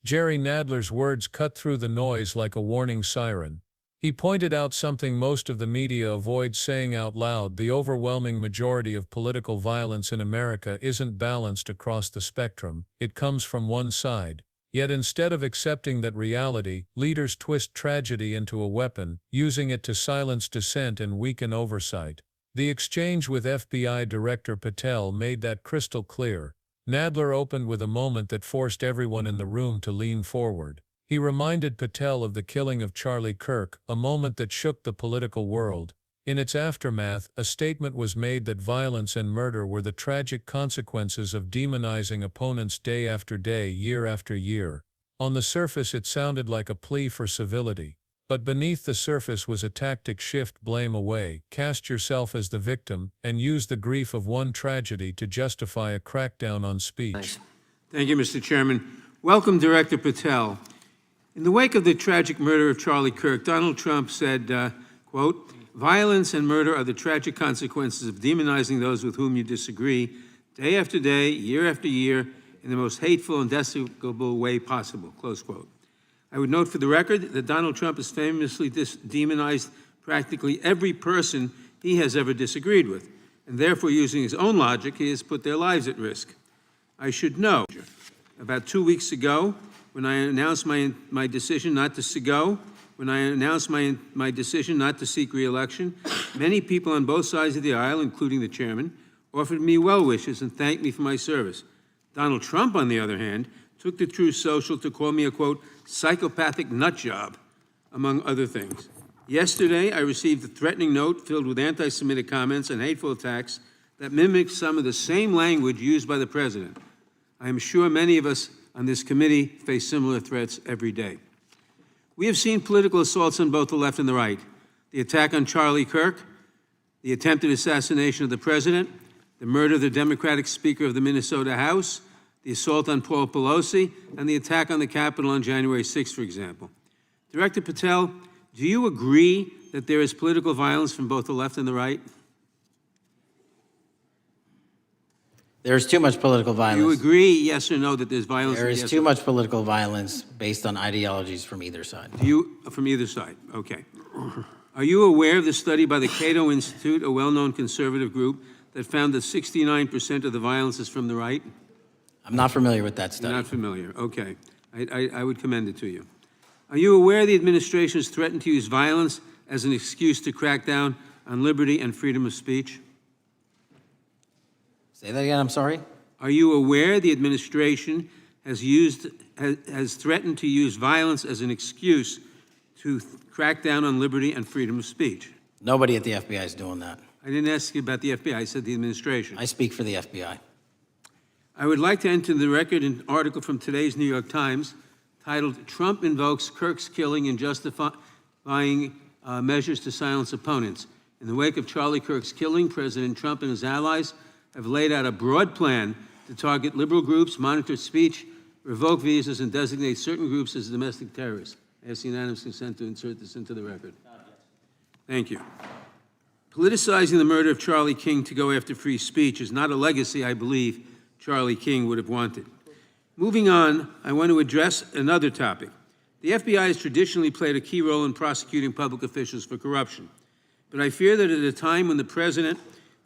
Jerry Nadler's words cut through the noise like a warning siren. He pointed out something most of the media avoids saying out loud: the overwhelming majority of political violence in America isn't balanced across the spectrum, it comes from one side. Yet instead of accepting that reality, leaders twist tragedy into a weapon, using it to silence dissent and weaken oversight. The exchange with FBI Director Patel made that crystal clear. Nadler opened with a moment that forced everyone in the room to lean forward. He reminded Patel of the killing of Charlie Kirk, a moment that shook the political world. In its aftermath, a statement was made that violence and murder were the tragic consequences of demonizing opponents day after day, year after year. On the surface it sounded like a plea for civility. But beneath the surface was a tactic: shift blame away, cast yourself as the victim, and use the grief of one tragedy to justify a crackdown on speech. Thanks. Thank you, Mr. Chairman. Welcome, Director Patel. In the wake of the tragic murder of Charlie Kirk, Donald Trump said, quote, "Violence and murder are the tragic consequences of demonizing those with whom you disagree, day after day, year after year, in the most hateful and despicable way possible," close quote. I would note for the record that Donald Trump has famously demonized practically every person he has ever disagreed with, and therefore, using his own logic, he has put their lives at risk. I should know, about 2 weeks ago, when I announced my decision not to my decision not to seek re-election, many people on both sides of the aisle, including the chairman, offered me well wishes and thanked me for my service. Donald Trump, on the other hand, took to Truth Social to call me a, quote, "psychopathic nutjob," among other things. Yesterday, I received a threatening note filled with anti-Semitic comments and hateful attacks that mimicked some of the same language used by the president. I am sure many of us on this committee face similar threats every day. We have seen political assaults on both the left and the right. The attack on Charlie Kirk, the attempted assassination of the president, the murder of the Democratic Speaker of the Minnesota House, the assault on Paul Pelosi, and the attack on the Capitol on January 6th, for example. Director Patel, do you agree that there is political violence from both the left and the right? There's too much political violence. Do you agree, yes or no, that there's violence? There is too much political violence based on ideologies from either side. From either side, okay. Are you aware of the study by the Cato Institute, a well-known conservative group, that found that 69% of the violence is from the right? I'm not familiar with that study. You're not familiar, okay. I would commend it to you. Are you aware the administration has threatened to use violence as an excuse to crack down on liberty and freedom of speech? Say that again, I'm sorry? Are you aware the administration has threatened to use violence as an excuse to crack down on liberty and freedom of speech? Nobody at the FBI is doing that. I didn't ask you about the FBI, I said the administration. I speak for the FBI. I would like to enter the record an article from today's New York Times titled, "Trump Invokes Kirk's Killing in Justifying Measures to Silence Opponents." In the wake of Charlie Kirk's killing, President Trump and his allies have laid out a broad plan to target liberal groups, monitor speech, revoke visas, and designate certain groups as domestic terrorists. I ask unanimous consent to insert this into the record. Thank you. Politicizing the murder of Charlie King to go after free speech is not a legacy I believe Charlie King would have wanted. Moving on, I want to address another topic. The FBI has traditionally played a key role in prosecuting public officials for corruption. But I fear that at a time when the president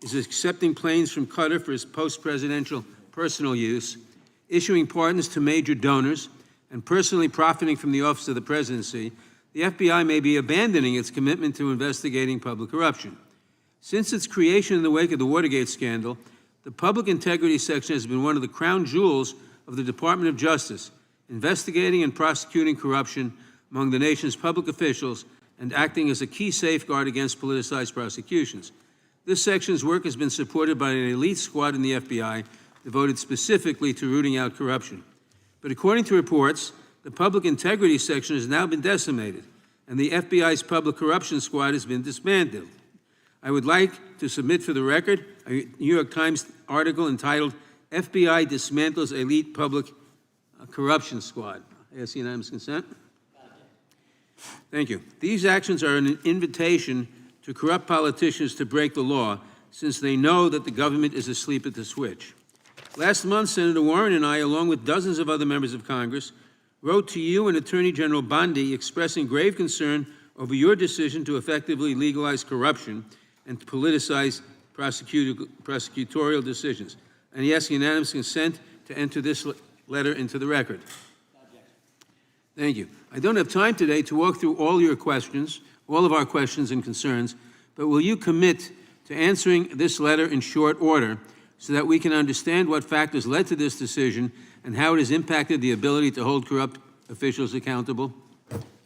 is accepting planes from Qatar for his post-presidential personal use, issuing pardons to major donors, and personally profiting from the office of the presidency, the FBI may be abandoning its commitment to investigating public corruption. Since its creation in the wake of the Watergate scandal, the Public Integrity Section has been one of the crown jewels of the Department of Justice, investigating and prosecuting corruption among the nation's public officials and acting as a key safeguard against politicized prosecutions. This section's work has been supported by an elite squad in the FBI devoted specifically to rooting out corruption. But according to reports, the Public Integrity Section has now been decimated, and the FBI's Public Corruption Squad has been dismantled. I would like to submit for the record a New York Times article entitled, "FBI Dismantles Elite Public Corruption Squad." I ask unanimous consent. Thank you. These actions are an invitation to corrupt politicians to break the law, since they know that the government is asleep at the switch. Last month, Senator Warren and I, along with dozens of other members of Congress, wrote to you and Attorney General Bondi expressing grave concern over your decision to effectively legalize corruption and to politicize prosecutorial decisions. And he asks unanimous consent to enter this letter into the record. Thank you. I don't have time today to walk through all your questions, all of our questions and concerns, but will you commit to answering this letter in short order so that we can understand what factors led to this decision and how it has impacted the ability to hold corrupt officials accountable?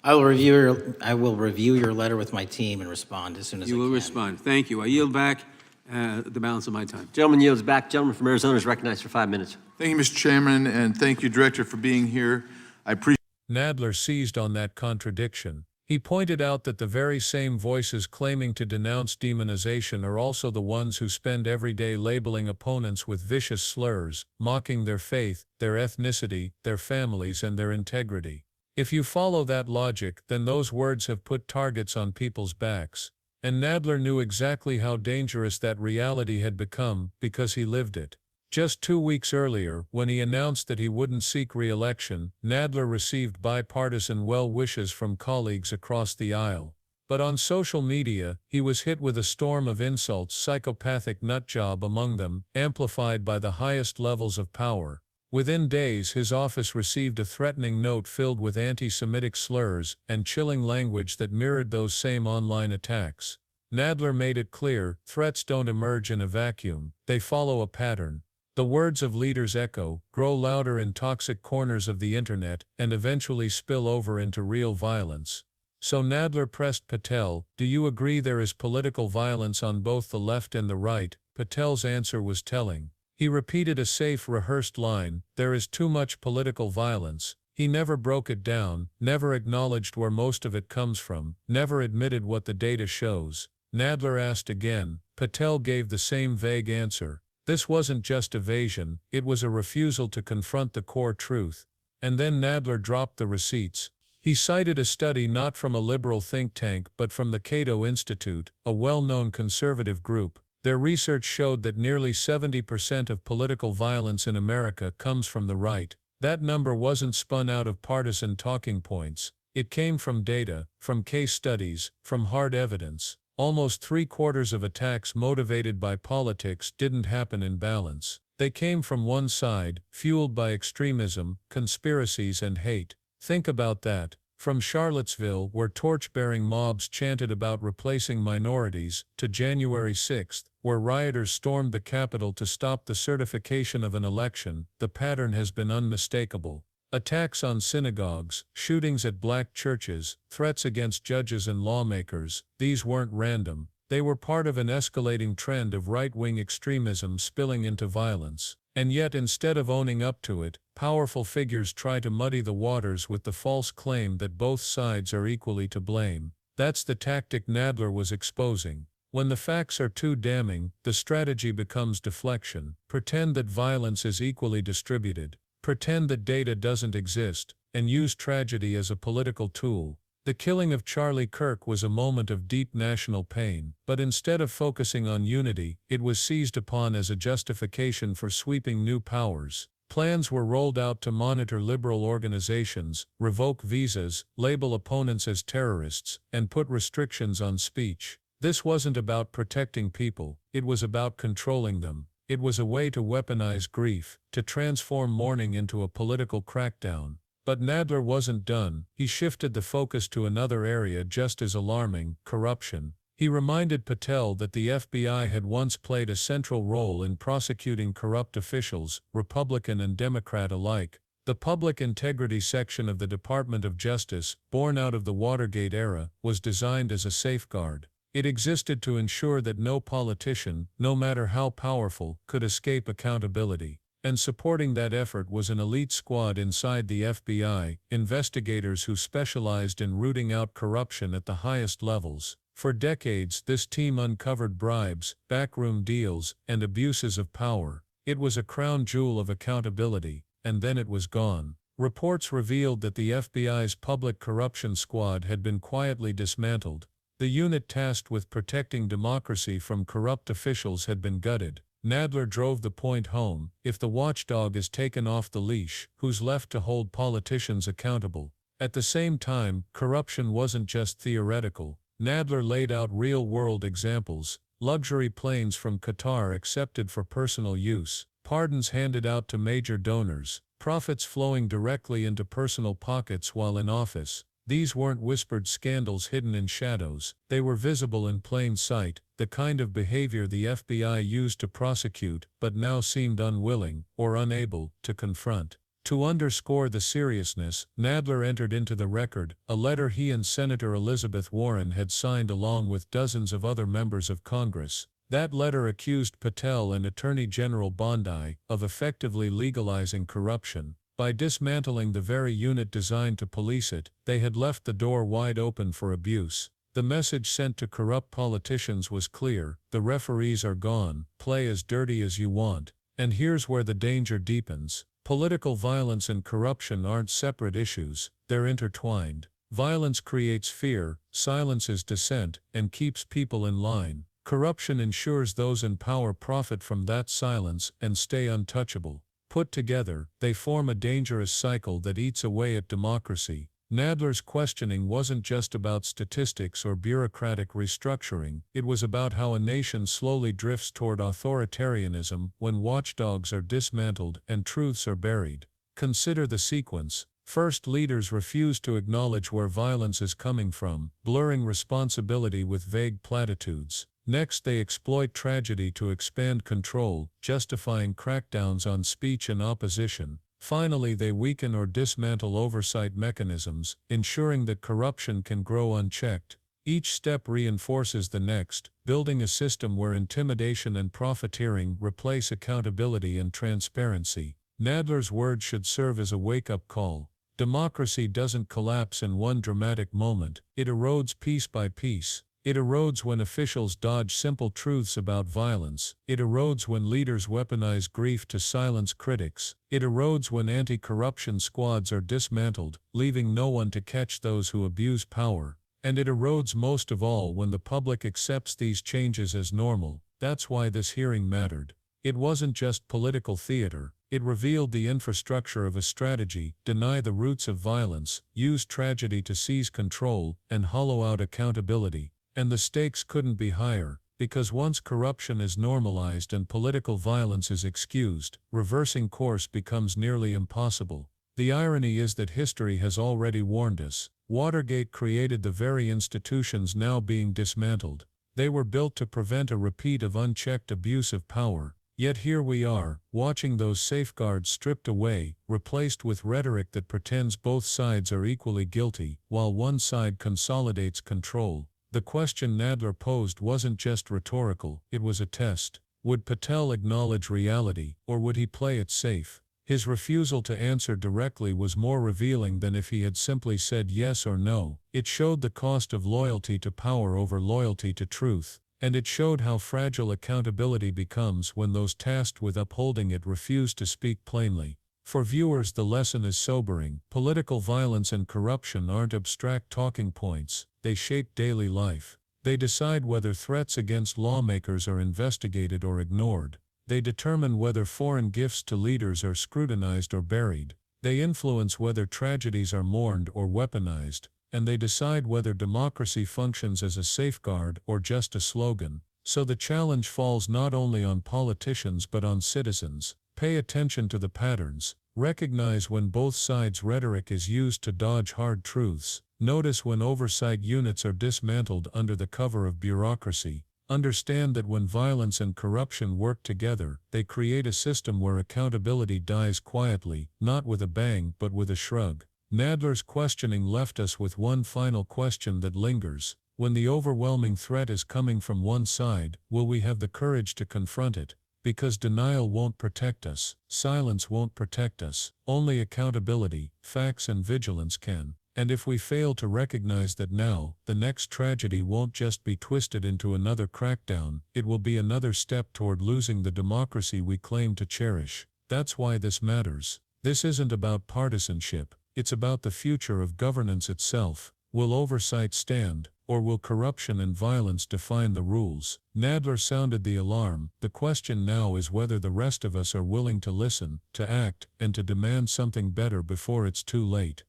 I will review your letter with my team and respond as soon as I can. You will respond. Thank you. I yield back the balance of my time. Gentleman yields back. Gentleman from Arizona is recognized for 5 minutes. Thank you, Mr. Chairman, and thank you, Director, for being here. I appreciate. Nadler seized on that contradiction. He pointed out that the very same voices claiming to denounce demonization are also the ones who spend every day labeling opponents with vicious slurs, mocking their faith, their ethnicity, their families, and their integrity. If you follow that logic, then those words have put targets on people's backs. And Nadler knew exactly how dangerous that reality had become because he lived it. Just 2 weeks earlier, when he announced that he wouldn't seek re-election, Nadler received bipartisan well-wishes from colleagues across the aisle. But on social media, he was hit with a storm of insults, psychopathic nutjob among them, amplified by the highest levels of power. Within days, his office received a threatening note filled with anti-Semitic slurs and chilling language that mirrored those same online attacks. Nadler made it clear, threats don't emerge in a vacuum, they follow a pattern. The words of leaders echo, grow louder in toxic corners of the internet, and eventually spill over into real violence. So Nadler pressed Patel, "Do you agree there is political violence on both the left and the right?" Patel's answer was telling. He repeated a safe, rehearsed line, "There is too much political violence." He never broke it down, never acknowledged where most of it comes from, never admitted what the data shows. Nadler asked again. Patel gave the same vague answer. This wasn't just evasion, it was a refusal to confront the core truth. And then Nadler dropped the receipts. He cited a study not from a liberal think tank but from the Cato Institute, a well-known conservative group. Their research showed that nearly 70% of political violence in America comes from the right. That number wasn't spun out of partisan talking points. It came from data, from case studies, from hard evidence. Almost 3/4 of attacks motivated by politics didn't happen in balance. They came from one side, fueled by extremism, conspiracies, and hate. Think about that. From Charlottesville, where torch-bearing mobs chanted about replacing minorities, to January 6th, where rioters stormed the Capitol to stop the certification of an election, the pattern has been unmistakable. Attacks on synagogues, shootings at black churches, threats against judges and lawmakers, these weren't random. They were part of an escalating trend of right-wing extremism spilling into violence. And yet, instead of owning up to it, powerful figures try to muddy the waters with the false claim that both sides are equally to blame. That's the tactic Nadler was exposing. When the facts are too damning, the strategy becomes deflection. Pretend that violence is equally distributed. Pretend that data doesn't exist, and use tragedy as a political tool. The killing of Charlie Kirk was a moment of deep national pain, but instead of focusing on unity, it was seized upon as a justification for sweeping new powers. Plans were rolled out to monitor liberal organizations, revoke visas, label opponents as terrorists, and put restrictions on speech. This wasn't about protecting people, it was about controlling them. It was a way to weaponize grief, to transform mourning into a political crackdown. But Nadler wasn't done. He shifted the focus to another area just as alarming, corruption. He reminded Patel that the FBI had once played a central role in prosecuting corrupt officials, Republican and Democrat alike. The Public Integrity section of the Department of Justice, born out of the Watergate era, was designed as a safeguard. It existed to ensure that no politician, no matter how powerful, could escape accountability. And supporting that effort was an elite squad inside the FBI, investigators who specialized in rooting out corruption at the highest levels. For decades, this team uncovered bribes, backroom deals, and abuses of power. It was a crown jewel of accountability, and then it was gone. Reports revealed that the FBI's Public Corruption Squad had been quietly dismantled. The unit tasked with protecting democracy from corrupt officials had been gutted. Nadler drove the point home: if the watchdog is taken off the leash, who's left to hold politicians accountable? At the same time, corruption wasn't just theoretical. Nadler laid out real-world examples: luxury planes from Qatar accepted for personal use, pardons handed out to major donors, profits flowing directly into personal pockets while in office. These weren't whispered scandals hidden in shadows, they were visible in plain sight, the kind of behavior the FBI used to prosecute but now seemed unwilling, or unable, to confront. To underscore the seriousness, Nadler entered into the record a letter he and Senator Elizabeth Warren had signed along with dozens of other members of Congress. That letter accused Patel and Attorney General Bondi of effectively legalizing corruption. By dismantling the very unit designed to police it, they had left the door wide open for abuse. The message sent to corrupt politicians was clear: the referees are gone, play as dirty as you want. And here's where the danger deepens. Political violence and corruption aren't separate issues, they're intertwined. Violence creates fear, silences dissent, and keeps people in line. Corruption ensures those in power profit from that silence and stay untouchable. Put together, they form a dangerous cycle that eats away at democracy. Nadler's questioning wasn't just about statistics or bureaucratic restructuring, it was about how a nation slowly drifts toward authoritarianism when watchdogs are dismantled and truths are buried. Consider the sequence. First, leaders refuse to acknowledge where violence is coming from, blurring responsibility with vague platitudes. Next, they exploit tragedy to expand control, justifying crackdowns on speech and opposition. Finally, they weaken or dismantle oversight mechanisms, ensuring that corruption can grow unchecked. Each step reinforces the next, building a system where intimidation and profiteering replace accountability and transparency. Nadler's words should serve as a wake-up call. Democracy doesn't collapse in one dramatic moment, it erodes piece by piece. It erodes when officials dodge simple truths about violence. It erodes when leaders weaponize grief to silence critics. It erodes when anti-corruption squads are dismantled, leaving no one to catch those who abuse power. And it erodes most of all when the public accepts these changes as normal. That's why this hearing mattered. It wasn't just political theater. It revealed the infrastructure of a strategy: deny the roots of violence, use tragedy to seize control, and hollow out accountability. And the stakes couldn't be higher, because once corruption is normalized and political violence is excused, reversing course becomes nearly impossible. The irony is that history has already warned us. Watergate created the very institutions now being dismantled. They were built to prevent a repeat of unchecked abuse of power. Yet here we are, watching those safeguards stripped away, replaced with rhetoric that pretends both sides are equally guilty, while one side consolidates control. The question Nadler posed wasn't just rhetorical, it was a test. Would Patel acknowledge reality, or would he play it safe? His refusal to answer directly was more revealing than if he had simply said yes or no. It showed the cost of loyalty to power over loyalty to truth, and it showed how fragile accountability becomes when those tasked with upholding it refuse to speak plainly. For viewers, the lesson is sobering. Political violence and corruption aren't abstract talking points, they shape daily life. They decide whether threats against lawmakers are investigated or ignored. They determine whether foreign gifts to leaders are scrutinized or buried. They influence whether tragedies are mourned or weaponized. And they decide whether democracy functions as a safeguard or just a slogan. So the challenge falls not only on politicians but on citizens. Pay attention to the patterns. Recognize when both sides' rhetoric is used to dodge hard truths. Notice when oversight units are dismantled under the cover of bureaucracy. Understand that when violence and corruption work together, they create a system where accountability dies quietly, not with a bang but with a shrug. Nadler's questioning left us with one final question that lingers. When the overwhelming threat is coming from one side, will we have the courage to confront it? Because denial won't protect us, silence won't protect us, only accountability, facts and vigilance can. And if we fail to recognize that now, the next tragedy won't just be twisted into another crackdown, it will be another step toward losing the democracy we claim to cherish. That's why this matters. This isn't about partisanship, it's about the future of governance itself. Will oversight stand, or will corruption and violence define the rules? Nadler sounded the alarm. The question now is whether the rest of us are willing to listen, to act, and to demand something better before it's too late.